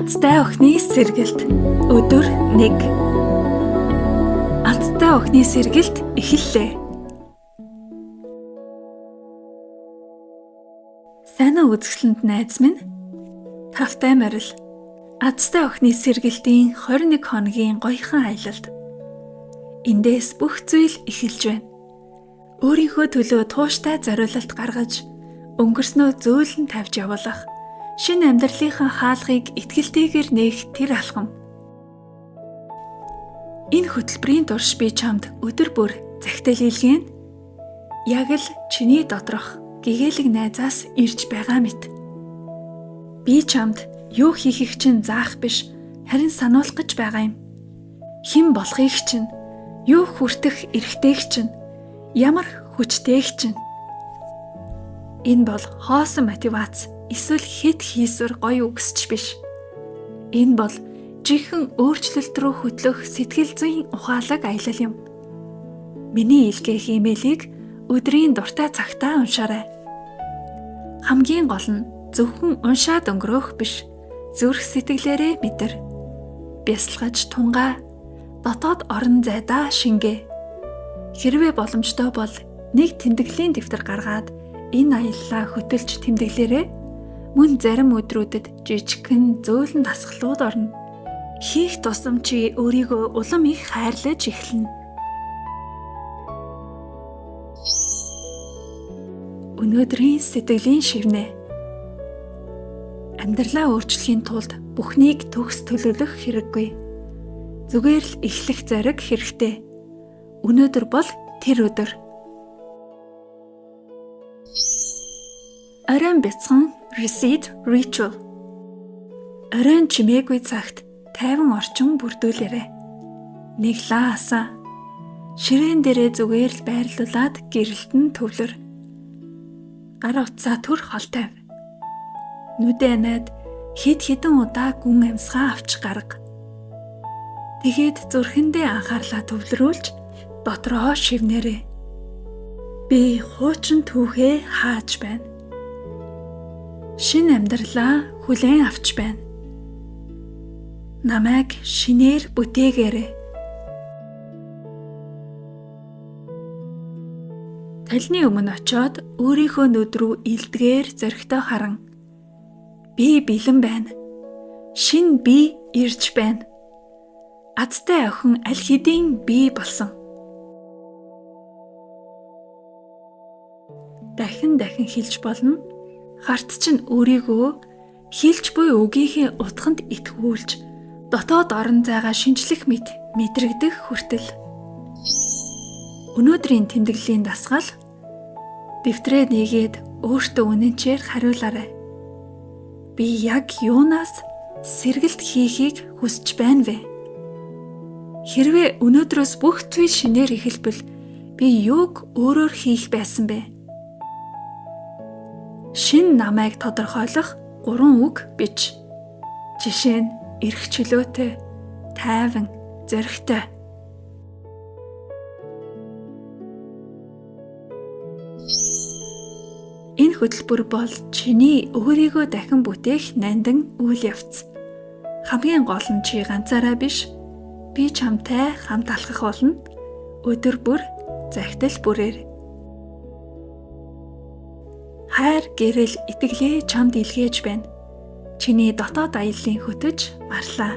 Азтай охины сэргэлт өдөр 1. Азтай охины сэргэлт эхэллээ. Сайн уу үзэсгэлэнт найз минь? Тавтай морил. Азтай охины сэргэлтийн 21 хоногийн гоёхан аялалд. Эндээс бүх зүйл эхэлж байна. Өөрийнхөө төлөө тууштай зориулалт гаргаж, өнгөрснөө зөөлөн тавьж явуулах. Шинэ амьдралынхаа хаалгыг итгэлтэйгээр нээх тэр алхам. Энэ хөтөлбөрийн турш би чамд өдөр бүр захидал илгээн яг л чиний доторх гэгээлэг найзаас ирж байгаа мэт. Би чамд юу хийхийг чинь заах биш, харин сануулах гэж байгаа юм. Хэн болохыг чинь, юу хүртэх эрхтэйг чинь, ямар хүчтэйг чинь. Энэ бол хоосон мотивац эсвэл хэд хийсвэр гоё үгсч биш. Энэ бол жинхэнэ өөрчлөлт рүү хөтлөх сэтгэл зүйн ухаалаг аялал юм. Миний илгээх имэйлийг өдрийн дуртай цагтаа уншаарай. Хамгийн гол нь зөвхөн уншаад өнгөрөөх биш, зүрх сэтгэлээрээ мэдэр. Бясалгаж тунгаа, дотоод орон зайдаа шингээ. Хэрвээ боломжтой бол нэг тэмдэглэлийн дэвтэр гаргаад энэ аяллаа хөтөлж тэмдэглээрэй. Мөн зарим өдрүүдэд жижигхэн зөөлөн дасгалууд орно. Хийх тусам чи өөрийгөө улам их хайрлаж эхэлнэ. Өнөөдрийн сэтгэлийн шивнэ. Амьдралаа өөрчлөхийн тулд бүхнийг төгс төлөвлөх хэрэггүй. Зүгээр л эхлэх зориг хэрэгтэй. Өнөөдөр бол тэр өдөр. Оройн бяцхан Receipt Ritual. Оройн чимээгүй цагт тайван орчин бүрдүүлээрэй. Нэг лаасаа ширээн дээрээ зүгээр л байрлуулад гэрэлтэн төвлөр. Гар утсаа түр хол тавь. Нүдээ найд хэд удаа гүн амьсгаа авч гарга. Тэгээд зүрхэндээ анхаарлаа төвлөрүүлж дотроо шивнээрэй. Би хуучин түүхээ хааж байна. Шинэ амьдралаа хүлээн авч байна. Намайг шинээр бүтээгээрэй. Талны өмнө очиод өөрийнхөө нүд рүү илдгээр зоригтой харан. Би бэлэн байна. Шинэ би ирж байна. Азтай охин аль хэдийн би болсон. Дахин хэлж болно. Харт чинь өөрийгөө хэлж буй үгийнхээ утганд итгүүлж, дотоод орон зайгаа шинжлэх мэт мэдрэгдэх хүртэл. Өнөөдрийн тэмдэглэлийн дасгал дэвтрээ нээгээд өөртөө үнэнчээр хариулаарай. Би яг юунаас сэргэлт хийхийг хүсэж байна вэ? Хэрвээ өнөөдрөөс бүх зүйл шинээр эхэлбэл би юуг өөрөөр хийх байсан бэ? Шинэ намайг тодорхойлох 3 үг бич. Жишээ нь эрх чөлөөтэй, тайван, зоригтой. Энэ хөтөлбөр бол чиний өөрийгөө дахин бүтээх нандин үйл явц. Хамгийн гол нь чи ганцаараа биш, би чамтай хамт алхах болно. Өдөр бүр захидал бүрээр. Хайр, гэрэл, итгэлээ чамд илгээж байна. Чиний дотоод аяллыг хөтөж марлаа.